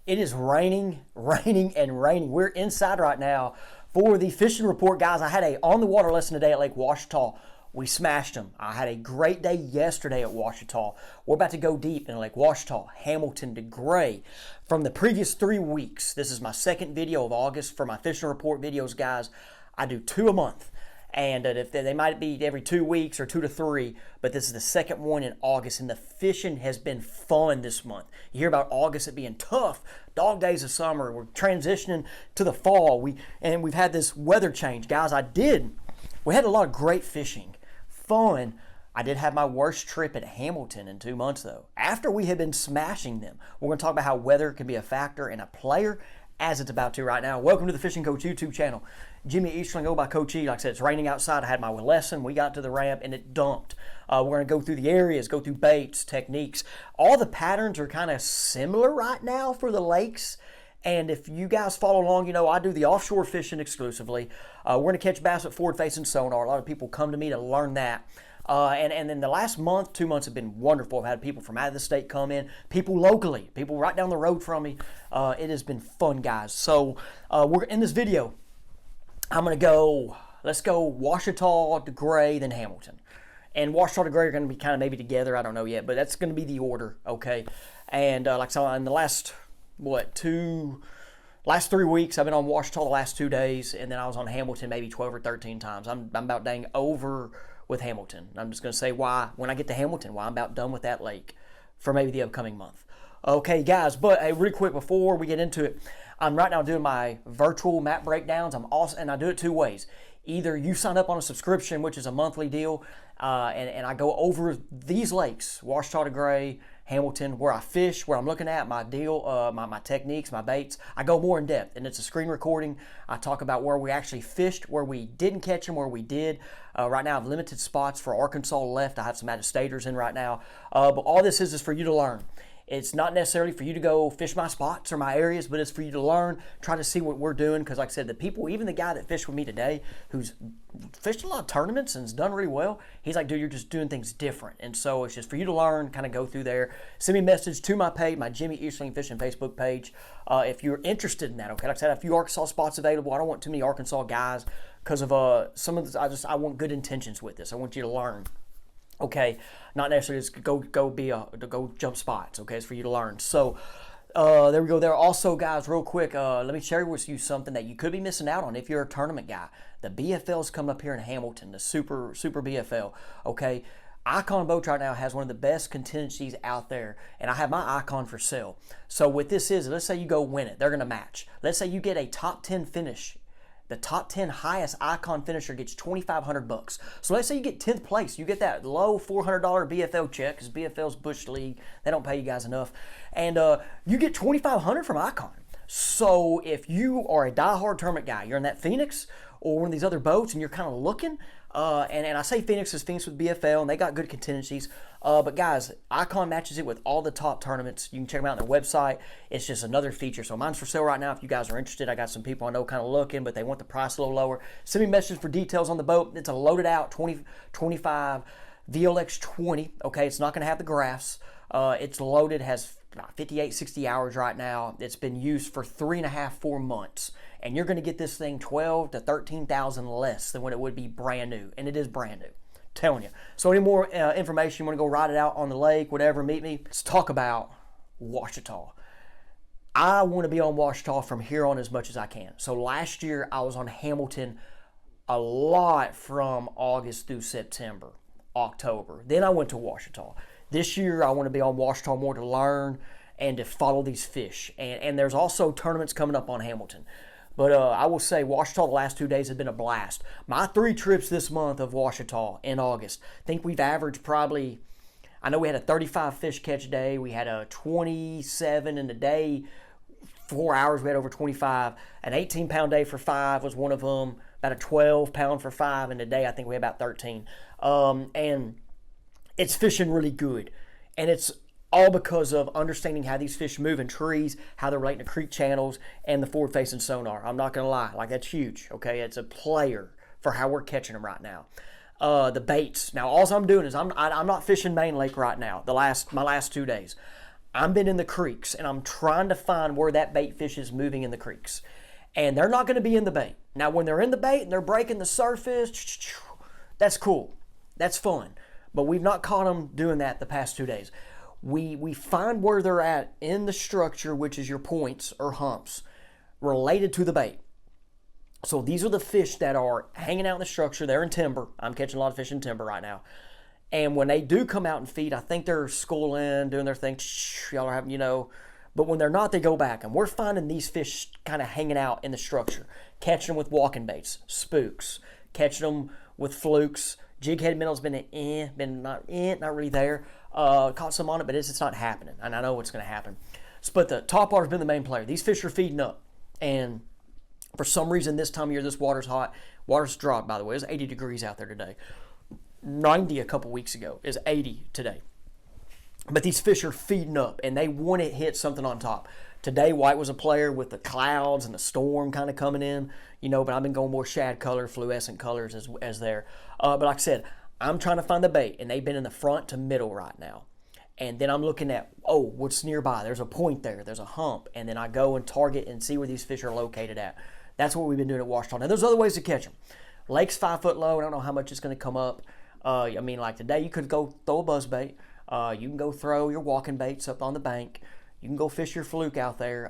It is raining, raining, and raining. We're inside right now for the fishing report, guys. I had a on-the-water lesson today at Lake Ouachita. We smashed them. I had a great day yesterday at Ouachita. We're about to go deep in Lake Ouachita, Hamilton, Degray. From the previous 3 weeks, this is my second video of August for my fishing report videos, guys. I do 2 a month. And if they might be every 2 weeks or 2 to 3, but this is the second one in August, and the fishing has been fun this month. You hear about August it being tough, dog days of summer. We're transitioning to the fall. We've had this weather change, guys. We had a lot of great fishing, fun. I did have my worst trip at Hamilton in 2 months, though. After we had been smashing them, we're going to talk about how weather can be a factor in a player, as it's about to right now. Welcome to the Fishing Coach YouTube channel. Jimmy Easterling, go by Coach E. Like I said, it's raining outside. I had my lesson. We got to the ramp and it dumped. We're going to go through the areas, go through baits, techniques. All the patterns are kind of similar right now for the lakes. And if you guys follow along, you know I do the offshore fishing exclusively. We're going to catch bass with forward-facing sonar. A lot of people come to me to learn that. And then the last month, 2 months have been wonderful. I've had people from out of the state come in, people locally, people right down the road from me. It has been fun, guys. So we're in this video. Let's go Ouachita, Degray, then Hamilton. And Ouachita, Degray are going to be kind of maybe together. I don't know yet, but that's going to be the order, okay? And like so in the last 3 weeks, I've been on Ouachita the last 2 days, and then I was on Hamilton maybe 12 or 13 times. I'm about dang over with Hamilton. I'm just going to say why, when I get to Hamilton, why I'm about done with that lake for maybe the upcoming month. Okay, guys, but hey, really quick before we get into it, I'm right now doing my virtual map breakdowns. And I do it 2 ways. Either you sign up on a subscription, which is a monthly deal, and I go over these lakes, Ouachita, Degray, Hamilton, where I fish, where I'm looking at my deal, my techniques, my baits. I go more in depth, and it's a screen recording. I talk about where we actually fished, where we didn't catch them, where we did. Right now, I have limited spots for Arkansas left. I have some out-of-staters in right now. But all this is for you to learn. It's not necessarily for you to go fish my spots or my areas, but it's for you to learn, try to see what we're doing. Because like I said, the people, even the guy that fished with me today, who's fished a lot of tournaments and has done really well, he's like, dude, you're just doing things different. And so it's just for you to learn, kind of go through there. Send me a message to my page, my Jimmy Easterling Fishing Facebook page, if you're interested in that. Okay, like I said, I have a few Arkansas spots available. I don't want too many Arkansas guys because of some of this. I want good intentions with this. I want you to learn. Okay, not necessarily just go jump spots. Okay, it's for you to learn. So there we go. There also, guys, real quick, let me share with you something that you could be missing out on if you're a tournament guy. The BFL's coming up here in Hamilton, the Super BFL. Okay, Icon Boats right now has one of the best contingencies out there, and I have my Icon for sale. So what this is, let's say you go win it, they're going to match. Let's say you get a top 10 finish. The top 10 highest Icon finisher gets $2,500. So let's say you get 10th place. You get that low $400 BFL check because BFL's Bush League. They don't pay you guys enough. And you get $2,500 from Icon. So if you are a diehard tournament guy, you're in that Phoenix or one of these other boats and you're kind of looking, and I say Phoenix is Phoenix with BFL and they got good contingencies. But guys, Icon matches it with all the top tournaments. You can check them out on their website. It's just another feature. So mine's for sale right now. If you guys are interested, I got some people I know kind of looking, but they want the price a little lower. Send me messages for details on the boat. It's a loaded out 2025 VLX 20. Okay, it's not going to have the graphs. It's loaded, has 58, 60 hours right now. It's been used for 3.5, 4 months. And you're going to get this thing 12 to 13,000 less than what it would be brand new. And it is brand new. Telling you. So any more information, you want to go ride it out on the lake, whatever, meet me. Let's talk about Ouachita. I want to be on Ouachita from here on as much as I can. So last year I was on Hamilton a lot from August through September, October. Then I went to Ouachita. This year I want to be on Ouachita more to learn and to follow these fish. And there's also tournaments coming up on Hamilton. But I will say Ouachita the last 2 days have been a blast. My 3 trips this month of Ouachita in August, I think we've averaged probably, I know we had a 35 fish catch day. We had a 27 in a day, 4 hours we had over 25. An 18-pound day for 5 was one of them. About a 12-pound for 5 in a day. I think we had about 13. And it's fishing really good. And it's all because of understanding how these fish move in trees, how they're relating to creek channels, and the forward-facing sonar. I'm not going to lie. Like, that's huge, okay? It's a player for how we're catching them right now. The baits. Now, all I'm doing is I'm not fishing main lake right now, my last 2 days. I've been in the creeks and I'm trying to find where that bait fish is moving in the creeks. And they're not going to be in the bait. Now, when they're in the bait and they're breaking the surface, that's cool. That's fun. But we've not caught them doing that the past 2 days. We find where they're at in the structure, which is your points or humps, related to the bait. So these are the fish that are hanging out in the structure. They're in timber. I'm catching a lot of fish in timber right now. And when they do come out and feed, I think they're schooling, doing their thing. Y'all are having, but when they're not, they go back. And we're finding these fish kind of hanging out in the structure, catching them with walking baits, spooks, catching them with flukes. Jig-headed minnow's been not really there. Caught some on it, but it's not happening. And I know what's going to happen. But the topwater's been the main player. These fish are feeding up. And for some reason, this time of year, this water's hot. Water's dropped, by the way. It's 80 degrees out there today. 90 a couple weeks ago. Is 80 today. But these fish are feeding up, and they want to hit something on top. Today, white was a player with the clouds and the storm kind of coming in, but I've been going more shad color, fluorescent colors as there. But like I said, I'm trying to find the bait, and they've been in the front to middle right now. And then I'm looking at, what's nearby? There's a point there. There's a hump. And then I go and target and see where these fish are located at. That's what we've been doing at Ouachita. Now, there's other ways to catch them. Lake's 5 foot low. I don't know how much it's going to come up. Like today, you could go throw a buzz bait. You can go throw your walking baits up on the bank. You can go fish your fluke out there.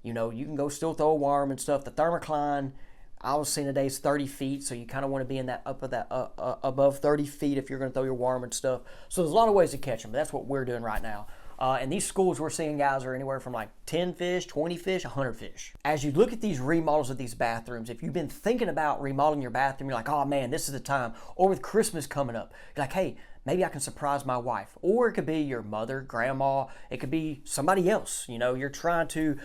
You can go still throw a worm and stuff. The thermocline, I was seeing today is 30 feet, so you kind of want to be in that above 30 feet if you're going to throw your worm and stuff. So there's a lot of ways to catch them, but that's what we're doing right now. And these schools we're seeing, guys, are anywhere from like 10 fish, 20 fish, 100 fish. As you look at these remodels of these bathrooms, if you've been thinking about remodeling your bathroom, you're like, oh man, this is the time. Or with Christmas coming up, you're like, hey, maybe I can surprise my wife. Or it could be your mother, grandma. It could be somebody else. You're trying to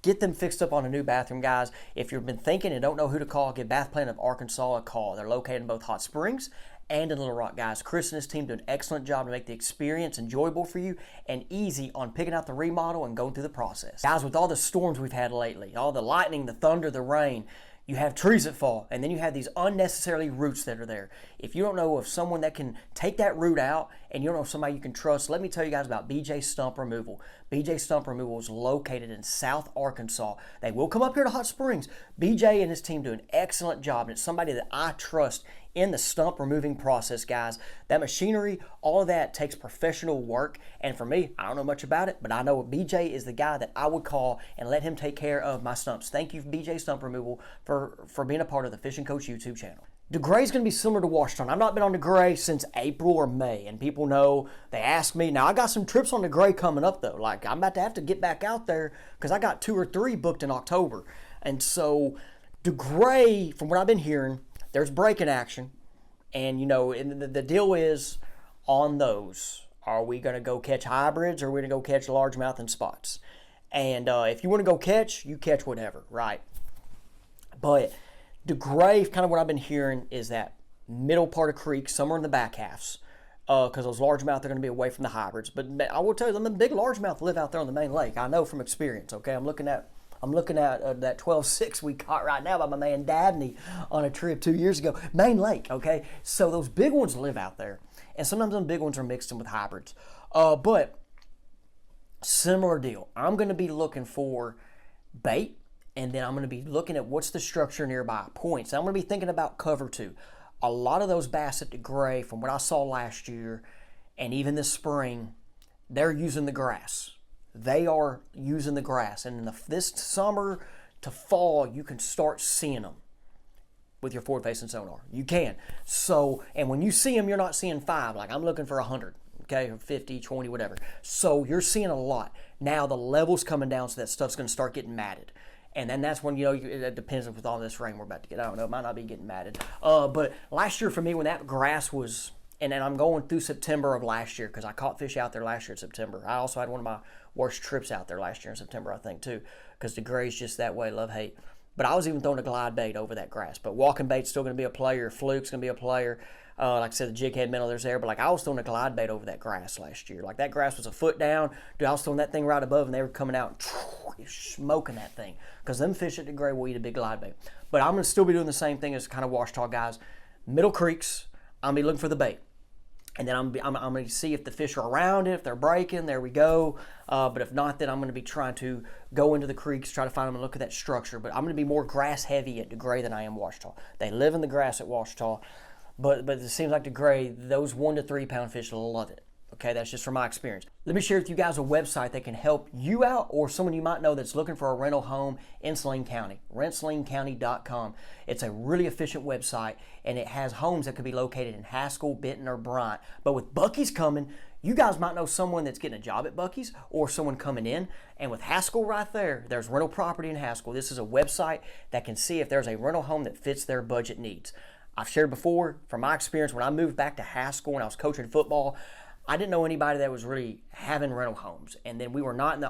get them fixed up on a new bathroom, guys. If you've been thinking and don't know who to call, give Bath Plan of Arkansas a call. They're located in both Hot Springs and in Little Rock, guys. Chris and his team do an excellent job to make the experience enjoyable for you and easy on picking out the remodel and going through the process. Guys, with all the storms we've had lately, all the lightning, the thunder, the rain, you have trees that fall, and then you have these unnecessarily roots that are there. If you don't know of someone that can take that root out, and you don't know somebody you can trust, let me tell you guys about BJ Stump Removal. BJ Stump Removal is located in South Arkansas. They will come up here to Hot Springs. BJ and his team do an excellent job, and it's somebody that I trust in the stump removing process, guys. That machinery, all of that takes professional work, and for me, I don't know much about it, but I know BJ is the guy that I would call and let him take care of my stumps. Thank you, BJ Stump Removal, for being a part of the Fishing Coach YouTube channel. Degray is going to be similar to Ouachita. I've not been on Degray since April or May, and people know, they ask me. Now, I got some trips on Degray coming up, though. Like, I'm about to have to get back out there because I got 2 or 3 booked in October. And so, Degray, from what I've been hearing, there's breaking action. And, and the deal is, on those, are we going to go catch hybrids or are we going to go catch largemouth and spots? And if you want to go catch, you catch whatever, right? But Degray, kind of what I've been hearing is that middle part of creek, somewhere in the back halves, because those largemouth are going to be away from the hybrids. But I will tell you, the big largemouth live out there on the main lake. I know from experience, okay? I'm looking at that 12.6 we caught right now by my man Dabney on a trip 2 years ago. Main lake, okay? So those big ones live out there. And sometimes those big ones are mixed in with hybrids. But similar deal. I'm going to be looking for bait. And then I'm going to be looking at what's the structure nearby, points. I'm going to be thinking about cover too. A lot of those bass at Degray, from what I saw last year and even this spring, they're using the grass. They are using the grass. And in this summer to fall, you can start seeing them with your forward-facing sonar. You can. So, and when you see them, you're not seeing 5. Like I'm looking for 100. Okay, or 50, 20, whatever. So you're seeing a lot. Now the level's coming down, so that stuff's going to start getting matted. And then that's when, it depends with all this rain we're about to get. I don't know, it might not be getting matted. But last year for me, when that grass was, and then I'm going through September of last year, because I caught fish out there last year in September. I also had one of my worst trips out there last year in September, I think, too, because Degray's just that way, love, hate. But I was even throwing a glide bait over that grass. But walking bait's still going to be a player. Fluke's going to be a player. Like I said, the jig head minnow, there's there. But like I was throwing a glide bait over that grass last year. Like that grass was a foot down. Dude, I was throwing that thing right above, and they were coming out and smoking that thing. Because them fish at Degray will eat a big glide bait. But I'm going to still be doing the same thing as kind of Ouachita guys. Middle creeks, I'm going to be looking for the bait. And then I'm going to see if the fish are around it, if they're breaking, there we go. But if not, then I'm going to be trying to go into the creeks, try to find them and look at that structure. But I'm going to be more grass heavy at Degray than I am Ouachita. They live in the grass at Ouachita, but it seems like Degray, those 1 to 3 pound fish love it. Okay, that's just from my experience. Let me share with you guys a website that can help you out or someone you might know that's looking for a rental home in Saline County, rentSalineCounty.com. It's a really efficient website, and it has homes that could be located in Haskell, Benton, or Bryant. But with Buc-ee's coming, you guys might know someone that's getting a job at Buc-ee's or someone coming in. And with Haskell right there, there's rental property in Haskell. This is a website that can see if there's a rental home that fits their budget needs. I've shared before, from my experience, when I moved back to Haskell when I was coaching football, I didn't know anybody that was really having rental homes, and then we were not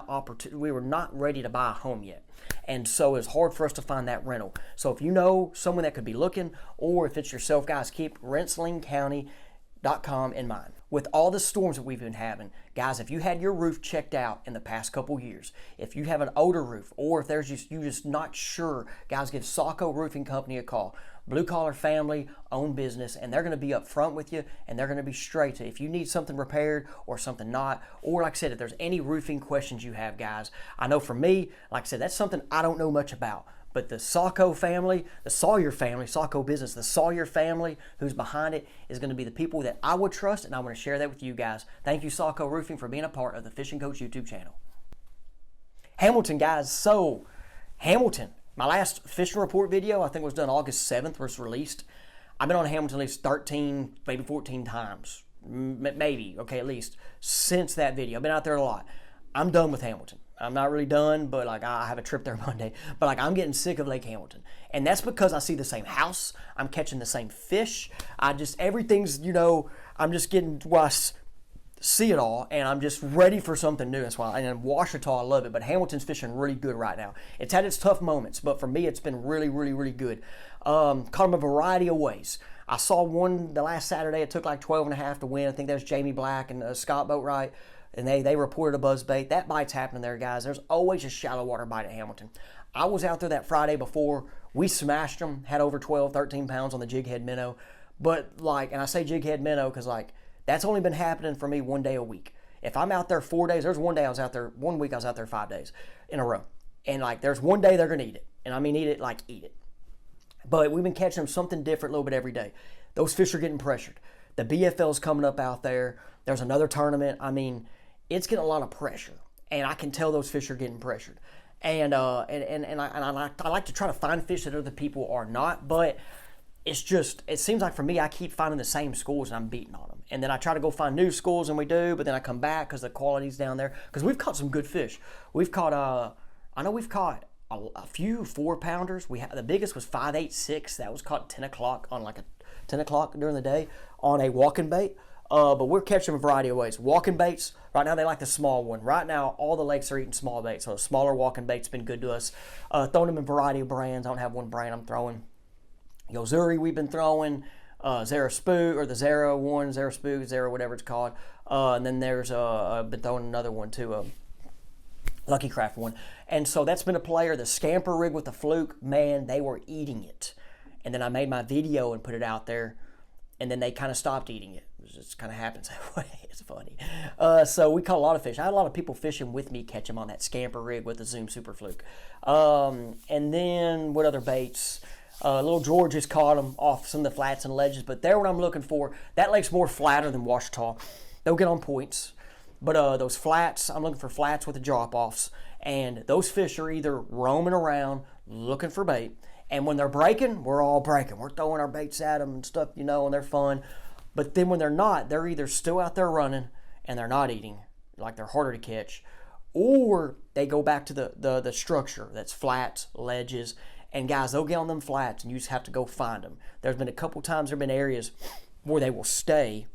ready to buy a home yet, and so it's hard for us to find that rental. So if you know someone that could be looking, or if it's yourself, guys, keep rentSalineCounty.com in mind. With all the storms that we've been having, guys, if you had your roof checked out in the past couple years, if you have an older roof, or if you're just not sure, guys, give SAWCO Roofing Company a call. Blue collar family owned business, and they're going to be up front with you, and they're going to be straight to if you need something repaired or something not, or like I said, if there's any roofing questions you have, guys. I know for me, like I said, that's something I don't know much about. But the SAWCO family, the Sawyer family, SAWCO business, the Sawyer family who's behind it is going to be the people that I would trust, and I want to share that with you guys. Thank you, SAWCO Roofing, for being a part of the Fishing Coach YouTube channel. Hamilton, guys. So, Hamilton, my last fishing report video, I think was done August 7th, was released. I've been on Hamilton at least 13, maybe 14 times, maybe, okay, at least, since that video. I've been out there a lot. I'm done with Hamilton. I'm not really done, but like I have a trip there Monday. But like I'm getting sick of Lake Hamilton. And that's because I see the same house. I'm catching the same fish. Everything's, I'm just getting where I see it all, and I'm just ready for something new. That's why, and in Ouachita, I love it. But Hamilton's fishing really good right now. It's had its tough moments, but for me, it's been really, really, really good. Caught them a variety of ways. I saw one the last Saturday. It took like 12.5 to win. I think that was Jamie Black and Scott Boatwright. And they reported a buzz bait. That bite's happening there, guys. There's always a shallow water bite at Hamilton. I was out there that Friday before. We smashed them, had over 12, 13 pounds on the jig head minnow. But and I say jig head minnow because that's only been happening for me 1 day a week. If I'm out there 4 days, there's 1 day I was out there, 1 week I was out there 5 days in a row. And there's 1 day they're going to eat it. And I mean eat it like eat it. But we've been catching them something different a little bit every day. Those fish are getting pressured. The BFL's coming up out there. There's another tournament. I mean, it's getting a lot of pressure, and I can tell those fish are getting pressured. And I like to try to find fish that other people are not, but it seems like for me, I keep finding the same schools and I'm beating on them. And then I try to go find new schools, and we do, but then I come back because the quality's down there. Because we've caught some good fish. We've caught, I know we've caught a few 4-pounders. The biggest was 5.86. That was caught at 10 o'clock on 10 o'clock during the day on a walking bait. But we're catching a variety of ways. Walking baits, right now they like the small one. Right now, all the lakes are eating small baits, so a smaller walking bait's been good to us. Throwing them in a variety of brands. I don't have one brand I'm throwing. Yozuri we've been throwing, Zara Spook, or the Zara one, Zara Spook, Zara whatever it's called. And then there's, I've been throwing another one too, Lucky Craft one. And so that's been a player. The Scamper rig with the fluke, man, they were eating it. And then I made my video and put it out there, and then they kind of stopped eating it. It just kind of happens that way. It's funny. So we caught a lot of fish. I had a lot of people fishing with me, catch them on that Scamper rig with the Zoom Super Fluke. And then what other baits? Little George has caught them off some of the flats and ledges, but they're what I'm looking for. That lake's more flatter than Ouachita. They'll get on points. But those flats, I'm looking for flats with the drop-offs. And those fish are either roaming around looking for bait. And when they're breaking, we're all breaking. We're throwing our baits at them and stuff, and they're fun. But then when they're not, they're either still out there running and they're not eating, like they're harder to catch, or they go back to the structure that's flats, ledges. And guys, they'll get on them flats and you just have to go find them. There's been a couple times there have been areas where they will stay,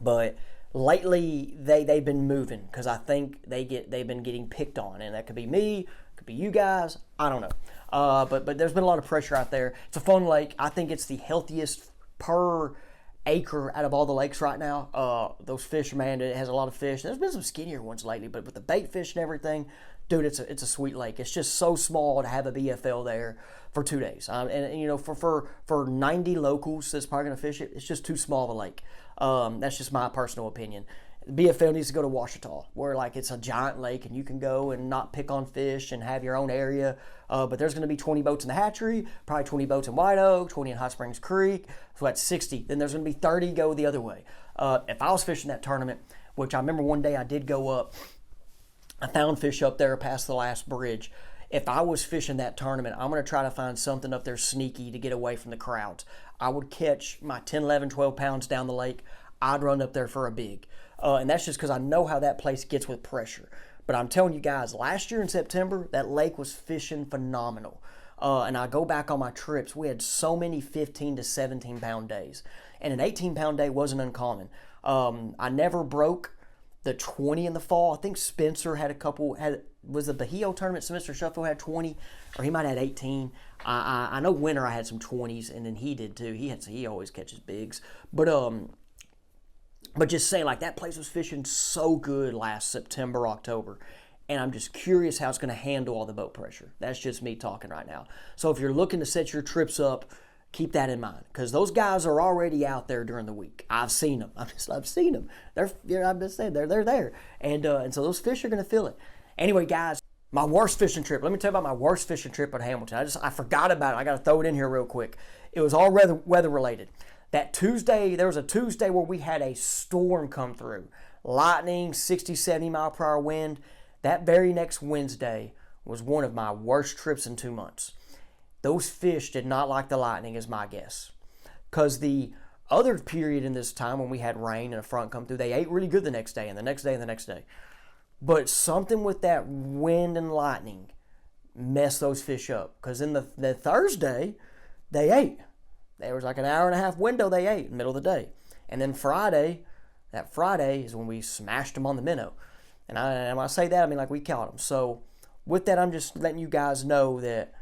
but lately they've been moving because I think they've been getting picked on, and that could be me, could be you guys, I don't know. But there's been a lot of pressure out there. It's a fun lake. I think it's the healthiest per acre out of all the lakes right now. Those fish, man, it has a lot of fish. There's been some skinnier ones lately, but with the bait fish and everything, dude, it's a sweet lake. It's just so small to have a BFL there for 2 days. And for 90 locals that's probably gonna fish it, it's just too small of a lake. That's just my personal opinion. BFL needs to go to Ouachita, where like it's a giant lake and you can go and not pick on fish and have your own area. But there's going to be 20 boats in the hatchery, probably 20 boats in White Oak, 20 in Hot Springs Creek. So that's 60. Then there's going to be 30 go the other way. If I was fishing that tournament, which I remember one day I did go up, I found fish up there past the last bridge. If I was fishing that tournament, I'm going to try to find something up there sneaky to get away from the crowds. I would catch my 10, 11, 12 pounds down the lake. I'd run up there for a big. And that's just because I know how that place gets with pressure. But I'm telling you guys, last year in September, that lake was fishing phenomenal. And I go back on my trips, we had so many 15 to 17 pound days. And an 18 pound day wasn't uncommon. I never broke the 20 in the fall. I think Spencer had a couple, was the Bahio tournament, Spencer Sheffield had 20, or he might have had 18. I know winter I had some 20s, and then he did too. He always catches bigs. But just saying, like, that place was fishing so good last September, October. And I'm just curious how it's going to handle all the boat pressure. That's just me talking right now. So if you're looking to set your trips up, keep that in mind. Because those guys are already out there during the week. I've seen them. I've seen them. I'm just saying, they're there. And so those fish are going to feel it. Anyway, guys, my worst fishing trip. Let me tell you about my worst fishing trip at Hamilton. I forgot about it. I got to throw it in here real quick. It was all weather related. That Tuesday, there was a Tuesday where we had a storm come through. Lightning, 60, 70 mile per hour wind. That very next Wednesday was one of my worst trips in 2 months. Those fish did not like the lightning, is my guess. Because the other period in this time when we had rain and a front come through, they ate really good the next day and the next day and the next day. But something with that wind and lightning messed those fish up. Because in the Thursday, they ate. There was like an hour and a half window they ate in the middle of the day. And then that Friday is when we smashed them on the minnow. And when I say that, I mean like we caught them. So with that, I'm just letting you guys know that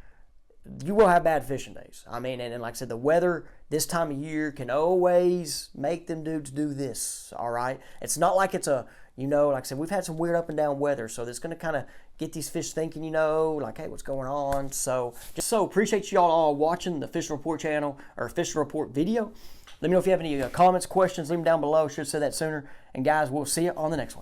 you will have bad fishing days. I mean, and like I said, the weather this time of year can always make them dudes do this, all right? It's not like it's like I said, we've had some weird up and down weather, so it's going to kind of get these fish thinking, like, hey, what's going on? So appreciate y'all all watching the Fishing Report channel or Fishing Report video. Let me know if you have any comments, questions, leave them down below. Should have said that sooner. And guys, we'll see you on the next one.